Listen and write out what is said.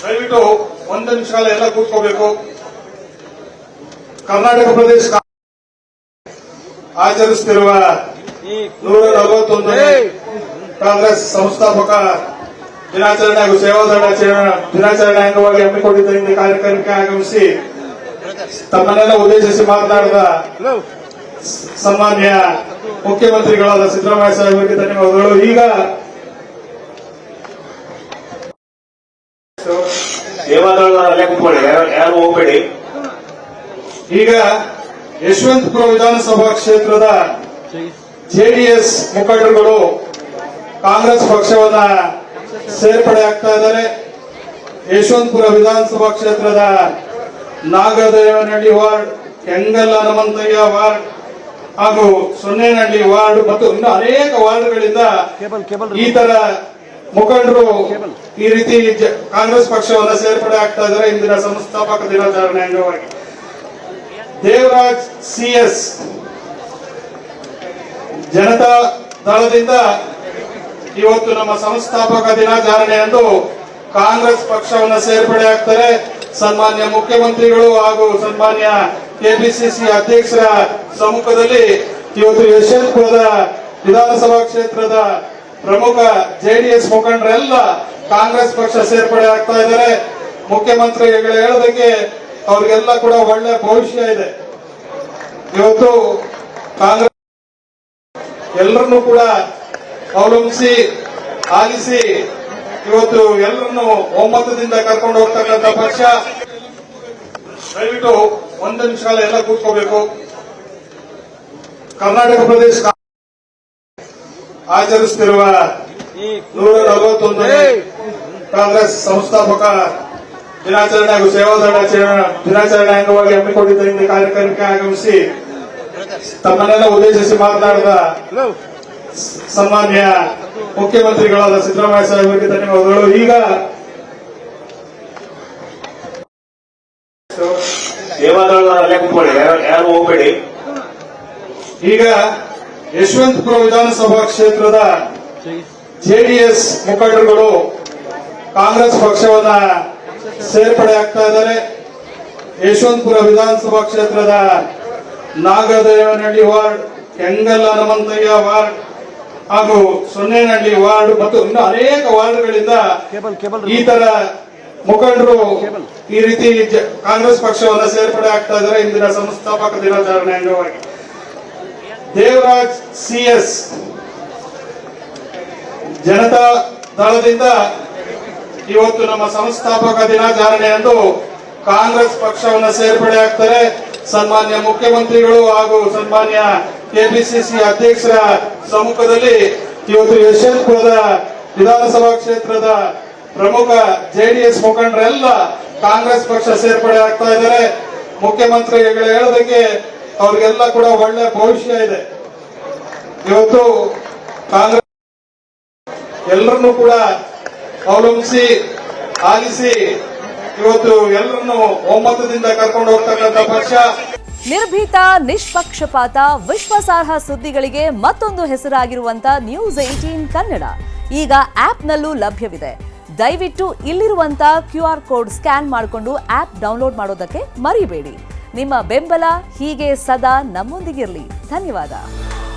ದಯವಿಟ್ಟು ಒಂದು ನಿಮಿಷ ಕಾಲ ಎಲ್ಲ ಕೂತ್ಕೋಬೇಕು. ಕರ್ನಾಟಕ ಪ್ರದೇಶ ಆಚರಿಸುತ್ತಿರುವ 141ನೇ ಕಾಂಗ್ರೆಸ್ ಸಂಸ್ಥಾಪಕ ದಿನಾಚರಣೆ ಹಾಗೂ ಸೇವಾದಳ ದಿನಾಚರಣೆ ಅಂಗವಾಗಿ ಹಮ್ಮಿಕೊಂಡಿದ್ದ ಇಂದು ಕಾರ್ಯಕ್ರಮಕ್ಕೆ ಆಗಮಿಸಿ ತಮ್ಮನ್ನೆಲ್ಲ ಉದ್ದೇಶಿಸಿ ಮಾತನಾಡಿದ ಸನ್ಮಾನ್ಯ ಮುಖ್ಯಮಂತ್ರಿಗಳಾದ ಸಿದ್ದರಾಮಯ್ಯ ಸಾಹೇಬರಿಗೆ ಧನ್ಯವಾದಗಳು. ಈಗ ಸೇವಾದಳ ಕೂತ್ಕೊಳ್ಳಿ, ಯಾರು ಹೋಗಬೇಡಿ. ಈಗ ಯಶವಂತಪುರ ವಿಧಾನಸಭಾ ಕ್ಷೇತ್ರದ ಜೆಡಿಎಸ್ ಮುಖಂಡರುಗಳು ಕಾಂಗ್ರೆಸ್ ಪಕ್ಷವನ್ನ ಸೇರ್ಪಡೆ ಆಗ್ತಾ ಇದ್ದಾರೆ. ಯಶವಂತಪುರ ವಿಧಾನಸಭಾ ಕ್ಷೇತ್ರದ ನಾಗದೇವನಹಳ್ಳಿ ವಾರ್ಡ್, ಕೆಂಗಲ್ ಹನುಮಂತಯ್ಯ ವಾರ್ಡ್ ಹಾಗೂ ಸೊನ್ನೇನಹಳ್ಳಿ ವಾರ್ಡ್ ಮತ್ತು ಇನ್ನು ಅನೇಕ ವಾರ್ಡ್ಗಳಿಂದ ಈ ತರ ಮುಖಂಡರು ಈ ರೀತಿ ಕಾಂಗ್ರೆಸ್ ಪಕ್ಷವನ್ನ ಸೇರ್ಪಡೆ ಆಗ್ತಾ ಇದ್ದಾರೆ. ಇಂದಿನ ಸಂಸ್ಥಾಪಕ ದಿನಾಚರಣೆ ಅಂಗವಾಗಿ ದೇವರಾಜ್ ಸಿಎಸ್ ಜನತಾ ದಳದಿಂದ ಇವತ್ತು ನಮ್ಮ ಸಂಸ್ಥಾಪಕ ದಿನಾಚರಣೆಯಂದು ಕಾಂಗ್ರೆಸ್ ಪಕ್ಷವನ್ನು ಸೇರ್ಪಡೆ ಆಗ್ತಾರೆ. ಸನ್ಮಾನ್ಯ ಮುಖ್ಯಮಂತ್ರಿಗಳು ಹಾಗೂ ಸನ್ಮಾನ್ಯ ಕೆಪಿಸಿಸಿ ಅಧ್ಯಕ್ಷರ ಸಮ್ಮುಖದಲ್ಲಿ ಇವತ್ತು ಯಶವಂತಪುರದ ವಿಧಾನಸಭಾ ಕ್ಷೇತ್ರದ ಪ್ರಮುಖ ಜೆಡಿಎಸ್ ಮುಖಂಡರೆಲ್ಲ ಕಾಂಗ್ರೆಸ್ ಪಕ್ಷ ಸೇರ್ಪಡೆ ಆಗ್ತಾ ಇದ್ದಾರೆ. ಮುಖ್ಯಮಂತ್ರಿಗಳು ಹೇಳೋದಕ್ಕೆ ಅವ್ರಿಗೆಲ್ಲ ಕೂಡ ಒಳ್ಳೆ ಭವಿಷ್ಯ ಇದೆ. ಇವತ್ತು ಕಾಂಗ್ರೆಸ್ ಎಲ್ಲರನ್ನೂ ಕೂಡ ಅವಲಂಬಿಸಿ ಆಲಿಸಿ ಇವತ್ತು ಎಲ್ಲರನ್ನು ಒಮ್ಮತದಿಂದ ಕರ್ಕೊಂಡು ಹೋಗ್ತಕ್ಕಂಥ ಪಕ್ಷ. ದಯವಿಟ್ಟು ಒಂದು ನಿಮಿಷ ಕಾಲ ಎಲ್ಲ ಕೂತ್ಕೋಬೇಕು. ಕರ್ನಾಟಕ ಪ್ರದೇಶ ಆಚರಿಸುತ್ತಿರುವ 141ನೇ ಕಾಂಗ್ರೆಸ್ ಸಂಸ್ಥಾಪಕ ದಿನಾಚರಣೆ ಹಾಗೂ ಸೇವಾದಳ ದಿನಾಚರಣೆ ಅಂಗವಾಗಿ ಹಮ್ಮಿಕೊಂಡಿದ್ದ ಇಂದು ಕಾರ್ಯಕ್ರಮಕ್ಕೆ ಆಗಮಿಸಿ ತಮ್ಮನ್ನೆಲ್ಲ ಉದ್ದೇಶಿಸಿ ಮಾತನಾಡಿದ ಸನ್ಮಾನ್ಯ ಮುಖ್ಯಮಂತ್ರಿಗಳಾದ ಸಿದ್ದರಾಮಯ್ಯ ಸಾಹೇಬರಿಗೆ ಧನ್ಯವಾದಗಳು. ಈಗ ಸೇವಾದಳ ಕೂತ್ಕೊಳ್ಳಿ, ಯಾರು ಹೋಗಬೇಡಿ. ಈಗ ಯಶವಂತಪುರ ವಿಧಾನಸಭಾ ಕ್ಷೇತ್ರದ ಜೆಡಿಎಸ್ ಮುಖಂಡರುಗಳು ಕಾಂಗ್ರೆಸ್ ಪಕ್ಷವನ್ನ ಸೇರ್ಪಡೆ ಆಗ್ತಾ ಇದ್ದಾರೆ. ಯಶವಂತಪುರ ವಿಧಾನಸಭಾ ಕ್ಷೇತ್ರದ ನಾಗದೇವನಹಳ್ಳಿ ವಾರ್ಡ್, ಕೆಂಗಲ್ ಹನುಮಂತಯ್ಯ ವಾರ್ಡ್ ಹಾಗೂ ಸೊನ್ನೇನಹಳ್ಳಿ ವಾರ್ಡ್ ಮತ್ತು ಇನ್ನು ಅನೇಕ ವಾರ್ಡ್ಗಳಿಂದ ಈ ತರ ಮುಖಂಡರು ಈ ರೀತಿ ಕಾಂಗ್ರೆಸ್ ಪಕ್ಷವನ್ನ ಸೇರ್ಪಡೆ ಆಗ್ತಾ ಇದ್ದಾರೆ. ಇಂದಿನ ಸಂಸ್ಥಾಪಕ ದಿನಾಚರಣೆ ಅಂಗವಾಗಿ ದೇವರಾಜ್ ಸಿಎಸ್ ಜನತಾ ದಳದಿಂದ ಇವತ್ತು ನಮ್ಮ ಸಂಸ್ಥಾಪಕ ದಿನಾಚರಣೆಯಂದು ಕಾಂಗ್ರೆಸ್ ಪಕ್ಷವನ್ನು ಸೇರ್ಪಡೆ ಆಗ್ತಾರೆ. ಸನ್ಮಾನ್ಯ ಮುಖ್ಯಮಂತ್ರಿಗಳು ಹಾಗೂ ಸನ್ಮಾನ್ಯ ಕೆಪಿಸಿಸಿ ಅಧ್ಯಕ್ಷರ ಸಮ್ಮುಖದಲ್ಲಿ ಇವತ್ತು ಯಶವಂತಪುರದ ವಿಧಾನಸಭಾ ಕ್ಷೇತ್ರದ ಪ್ರಮುಖ ಜೆಡಿಎಸ್ ಮುಖಂಡರೆಲ್ಲ ಕಾಂಗ್ರೆಸ್ ಪಕ್ಷ ಸೇರ್ಪಡೆ ಆಗ್ತಾ ಇದ್ದಾರೆ. ಮುಖ್ಯಮಂತ್ರಿಗಳು ಹೇಳೋದಕ್ಕೆ ಅವ್ರಿಗೆಲ್ಲ ಕೂಡ ಒಳ್ಳೆ ಭವಿಷ್ಯ ಇದೆ. ಇವತ್ತು ಕಾಂಗ್ರೆಸ್ ಎಲ್ಲರನ್ನೂ ಕೂಡ ಅವಲಂಬಿಸಿ ಆಲಿಸಿ ಇವತ್ತು ಎಲ್ಲರನ್ನು ಒಮ್ಮತದಿಂದ ಕರ್ಕೊಂಡು ಹೋಗ್ತಕ್ಕಂಥ ಪಕ್ಷ. ನಿರ್ಭೀತ, ನಿಷ್ಪಕ್ಷಪಾತ, ವಿಶ್ವಾಸಾರ್ಹ ಸುದ್ದಿಗಳಿಗೆ ಮತ್ತೊಂದು ಹೆಸರಾಗಿರುವಂತ News18 ಕನ್ನಡ ಈಗ ಆಪ್ನಲ್ಲೂ ಲಭ್ಯವಿದೆ. ದಯವಿಟ್ಟು ಇಲ್ಲಿರುವಂತ QR ಕೋಡ್ ಸ್ಕ್ಯಾನ್ ಮಾಡಿಕೊಂಡು ಆಪ್ ಡೌನ್ಲೋಡ್ ಮಾಡೋದಕ್ಕೆ ಮರಿಬೇಡಿ. ನಿಮ್ಮ ಬೆಂಬಲ ಹೀಗೆ ಸದಾ ನಮ್ಮೊಂದಿಗಿರಲಿ. ಧನ್ಯವಾದ.